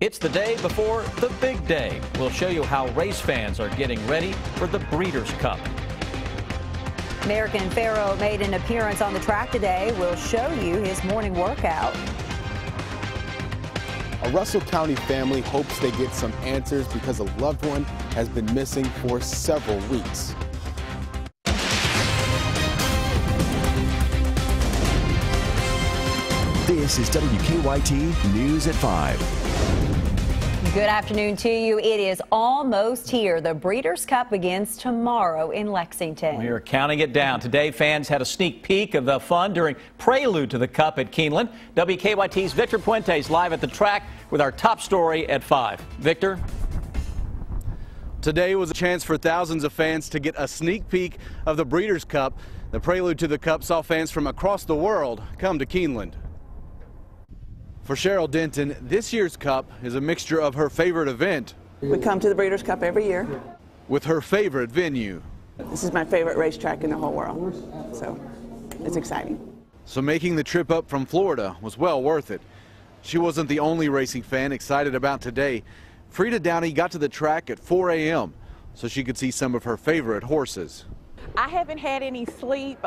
It's the day before the big day. We'll show you how race fans are getting ready for the Breeders' Cup. American Pharoah made an appearance on the track today. We'll show you his morning workout. A Russell County family hopes they get some answers because a loved one has been missing for several weeks. This is WKYT News at 5. Good afternoon to you. It is almost here. The Breeders' Cup begins tomorrow in Lexington. We are counting it down. Today, fans had a sneak peek of the fun during prelude to the Cup at Keeneland. WKYT's Victor Puentes live at the track with our top story at 5. Victor? Today was a chance for thousands of fans to get a sneak peek of the Breeders' Cup. The prelude to the Cup saw fans from across the world come to Keeneland. For Cheryl Denton, this year's Cup is a mixture of her favorite event. We come to the Breeders' Cup every year. With her favorite venue. This is my favorite racetrack in the whole world, so it's exciting. So making the trip up from Florida was well worth it. She wasn't the only racing fan excited about today. Frida Downey got to the track at 4 a.m. so she could see some of her favorite horses. I haven't had any sleep.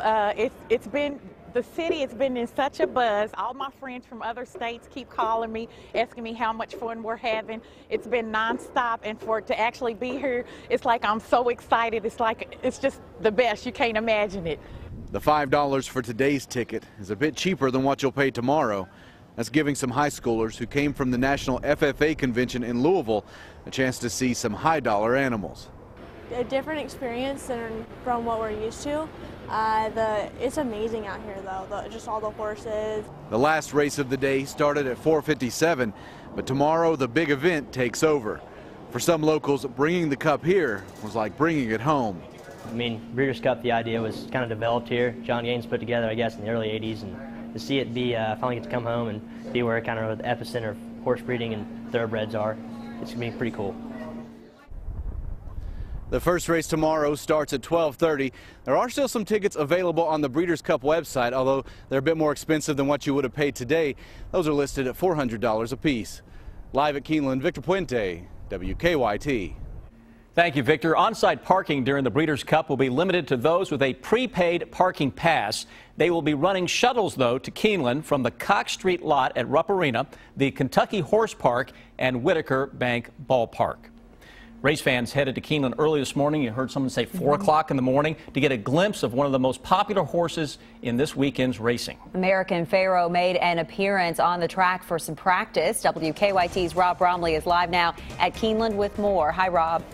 The city has been in such a buzz. All my friends from other states keep calling me, asking me how much fun we're having. It's been nonstop, and for it to actually be here, it's like I'm so excited. It's just the best. You can't imagine it. The $5 for today's ticket is a bit cheaper than what you'll pay tomorrow. That's giving some high schoolers who came from the National FFA convention in Louisville a chance to see some high-dollar animals. A different experience than from what we're used to. It's amazing out here, though, just all the horses. The last race of the day started at 4:57, but tomorrow the big event takes over. For some locals, bringing the Cup here was like bringing it home. I mean, Breeders' Cup, the idea was kind of developed here. John Gaines put together, I guess, in the early 80s, and to see it be finally get to come home and be where kind of the epicenter of horse breeding and thoroughbreds are, it's going to be pretty cool. The first race tomorrow starts at 12:30. There are still some tickets available on the Breeders' Cup website, although they're a bit more expensive than what you would have paid today. Those are listed at $400 apiece. Live at Keeneland, Victor Puente, WKYT. Thank you, Victor. On-site parking during the Breeders' Cup will be limited to those with a prepaid parking pass. They will be running shuttles, though, to Keeneland from the Cox Street lot at Rupp Arena, the Kentucky Horse Park, and Whitaker Bank Ballpark. Race fans headed to Keeneland early this morning. You heard someone say 4 o'clock in the morning to get a glimpse of one of the most popular horses in this weekend's racing. American Pharoah made an appearance on the track for some practice. WKYT's Rob Bromley is live now at Keeneland with more. Hi, Rob.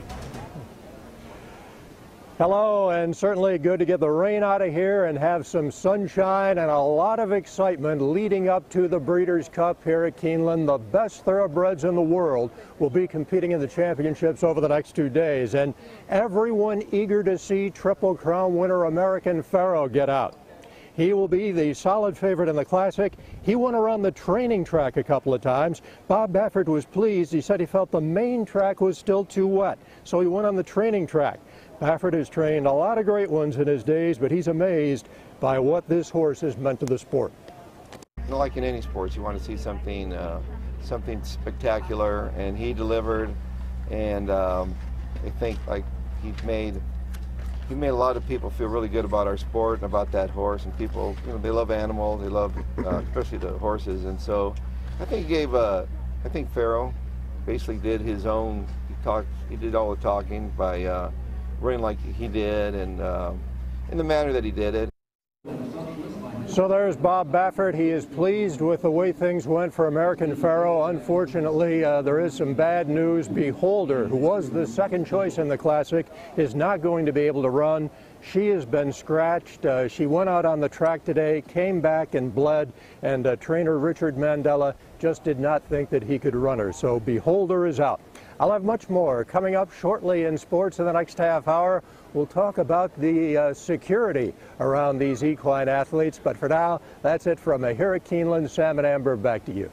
Hello, and certainly good to get the rain out of here and have some sunshine and a lot of excitement leading up to the Breeders' Cup here at Keeneland. The best thoroughbreds in the world will be competing in the championships over the next 2 days, and everyone eager to see Triple Crown winner American Pharoah get out. He will be the solid favorite in the Classic. He went around the training track a couple of times. Bob Baffert was pleased. He said he felt the main track was still too wet, so he went on the training track. Baffert has trained a lot of great ones in his days, but he's amazed by what this horse has meant to the sport. Like in any sports, you want to see something spectacular, and he delivered. And I think like he made a lot of people feel really good about our sport and about that horse. And people, they love animals, they love especially the horses. And so I think I think Pharoah basically did his own. He did all the talking by running like he did, and in the manner that he did it. So there's Bob Baffert. He is pleased with the way things went for American Pharoah. Unfortunately, there is some bad news. Beholder, who was the second choice in the Classic, is not going to be able to run. She has been scratched. She went out on the track today, came back and bled, and trainer Richard Mandela just did not think that he could run her. So Beholder is out. I'll have much more coming up shortly in sports in the next half hour. We'll talk about the security around these equine athletes. But for now, that's it from here at Keeneland. Sam and Amber, back to you.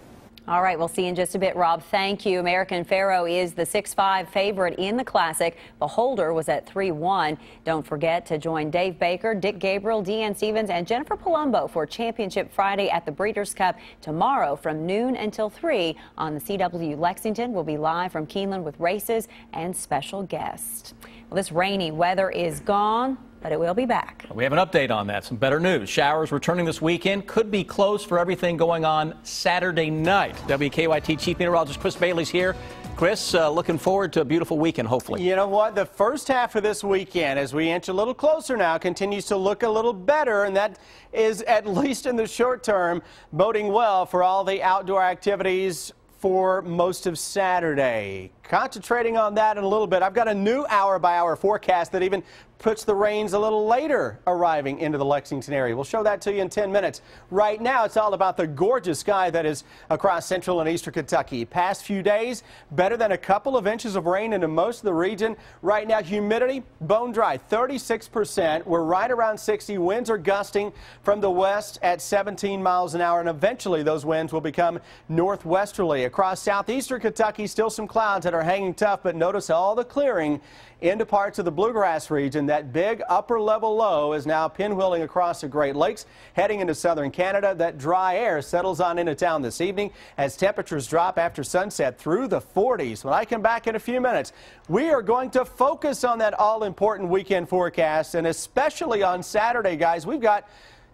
All right, we'll see you in just a bit, Rob. Thank you. American Pharoah is the 6'5" favorite in the Classic. Beholder was at 3-1. Don't forget to join Dave Baker, Dick Gabriel, Deanne Stevens, and Jennifer Palumbo for Championship Friday at the Breeders' Cup tomorrow from noon until 3 on the CW Lexington. We'll be live from Keeneland with races and special guests. Well, this rainy weather is gone, but it will be back. We have an update on that. Some better news. Showers returning this weekend. Could be close for everything going on Saturday night. WKYT Chief Meteorologist Chris Bailey's here. Chris, looking forward to a beautiful weekend, hopefully. You know what? The first half of this weekend, as we inch a little closer now, continues to look a little better, and that is, at least in the short term, boding well for all the outdoor activities for most of Saturday. Concentrating on that in a little bit, I've got a new hour-by-hour forecast that even puts the rains a little later arriving into the Lexington area. We'll show that to you in 10 minutes. Right now, it's all about the gorgeous sky that is across central and eastern Kentucky. Past few days, better than a couple of inches of rain into most of the region. Right now, humidity, bone dry, 36%. We're right around 60. Winds are gusting from the west at 17 miles an hour, and eventually those winds will become northwesterly. Across southeastern Kentucky, still some clouds that are hanging tough, but notice all the clearing into parts of the bluegrass region. That big upper level low is now pinwheeling across the Great Lakes, heading into southern Canada. That dry air settles on into town this evening as temperatures drop after sunset through the 40s. When I come back in a few minutes, we are going to focus on that all-important weekend forecast, and especially on Saturday, guys. We've got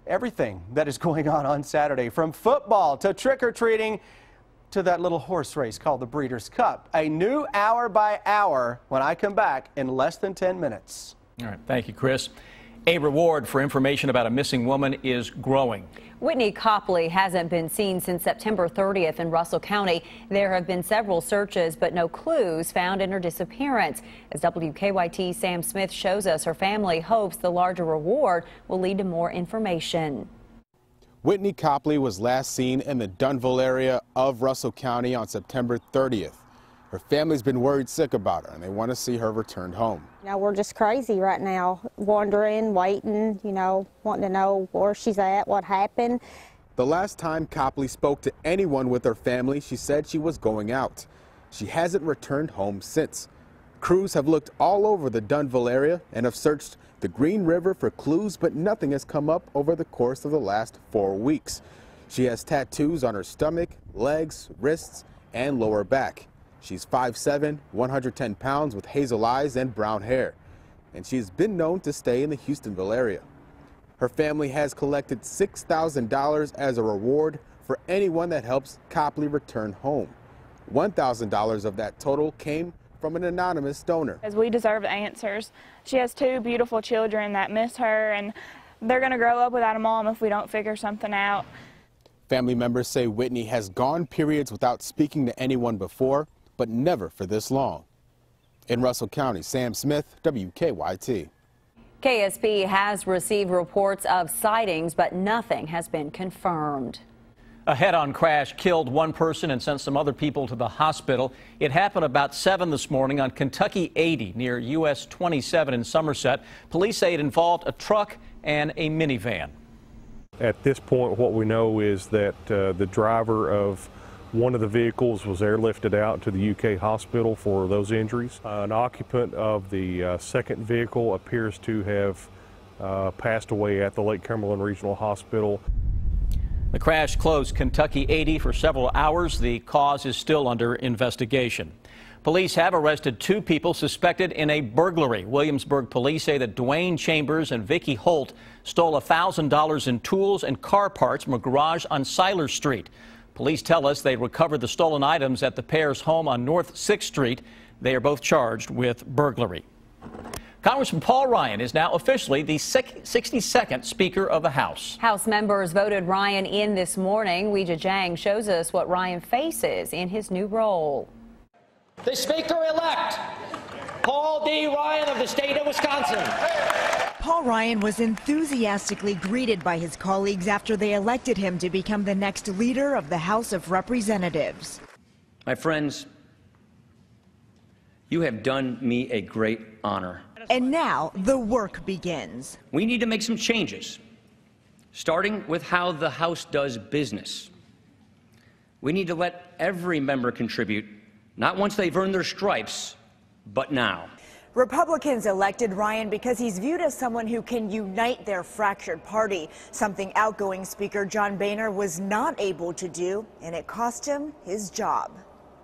everything that is going on Saturday, from football to trick-or-treating to that little horse race called the Breeders' Cup. A new hour by hour when I come back in less than 10 minutes. All right, thank you, Chris. A reward for information about a missing woman is growing. Whitney Copley hasn't been seen since September 30th in Russell County. There have been several searches, but no clues found in her disappearance. As WKYT's Sam Smith shows us, her family hopes the larger reward will lead to more information. Whitney Copley was last seen in the Dunville area of Russell County on September 30th. Her family's been worried sick about her, and they want to see her returned home. You know, we're just crazy right now, wondering, waiting, you know, wanting to know where she's at, what happened. The last time Copley spoke to anyone with her family, she said she was going out. She hasn't returned home since. Crews have looked all over the Dunville area and have searched the Green River for clues, but nothing has come up over the course of the last 4 weeks. She has tattoos on her stomach, legs, wrists, and lower back. She's 5'7", 110 pounds with hazel eyes and brown hair, and she's been known to stay in the Houstonville area. Her family has collected $6,000 as a reward for anyone that helps Copley return home. $1,000 of that total came from an anonymous donor. As we deserve answers. She has 2 beautiful children that miss her, and they're going to grow up without a mom if we don't figure something out. Family members say Whitney has gone periods without speaking to anyone before, but never for this long. In Russell County, Sam Smith, WKYT. KSP has received reports of sightings, but nothing has been confirmed. A head-on crash killed one person and sent some other people to the hospital. It happened about 7 this morning on Kentucky 80 near US 27 in Somerset. Police say it involved a truck and a minivan. At this point, what we know is that the driver of one of the vehicles was airlifted out to the UK hospital for those injuries. An occupant of the second vehicle appears to have passed away at the Lake Cumberland Regional Hospital. The crash closed Kentucky 80 for several hours. The cause is still under investigation. Police have arrested 2 people suspected in a burglary. Williamsburg police say that Dwayne Chambers and Vicky Holt stole $1,000 in tools and car parts from a garage on Siler Street. Police tell us they recovered the stolen items at the pair's home on North 6th Street. They are both charged with burglary. Congressman Paul Ryan is now officially the 62nd Speaker of the House. House members voted Ryan in this morning. Weijia Jiang shows us what Ryan faces in his new role. The Speaker-elect, Paul D. Ryan of the state of Wisconsin. Paul Ryan was enthusiastically greeted by his colleagues after they elected him to become the next leader of the House of Representatives. My friends, you have done me a great honor. And now the work begins. We need to make some changes, starting with how the House does business. We need to let every member contribute, not once they've earned their stripes, but now. Republicans elected Ryan because he's viewed as someone who can unite their fractured party, something outgoing Speaker John Boehner was not able to do, and it cost him his job.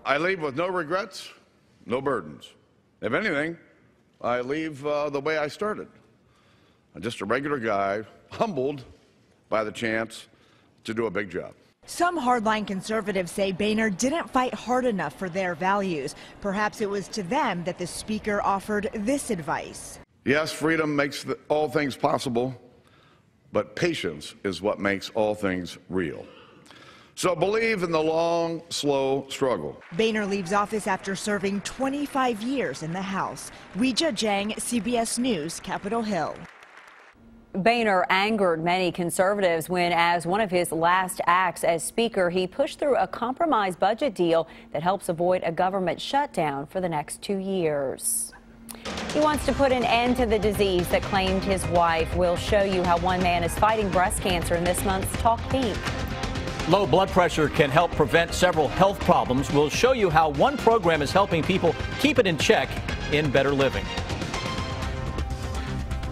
I leave with no regrets, no burdens. If anything, I leave the way I started. I'm just a regular guy, humbled by the chance to do a big job. Some hardline conservatives say Boehner didn't fight hard enough for their values. Perhaps it was to them that the speaker offered this advice. Yes, freedom makes all things possible, but patience is what makes all things real. So believe in the long, slow struggle. Boehner leaves office after serving 25 years in the House. Weijia Zhang, CBS News, Capitol Hill. Boehner angered many conservatives when, as one of his last acts as Speaker, he pushed through a compromise budget deal that helps avoid a government shutdown for the next 2 years. He wants to put an end to the disease that claimed his wife. We'll show you how one man is fighting breast cancer in this month's Talk Pink. Low blood pressure can help prevent several health problems. We'll show you how one program is helping people keep it in check in Better Living.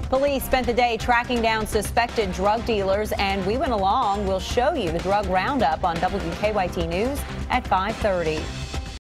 Police spent the day tracking down suspected drug dealers, and we went along. We'll show you the drug roundup on WKYT News at 5:30.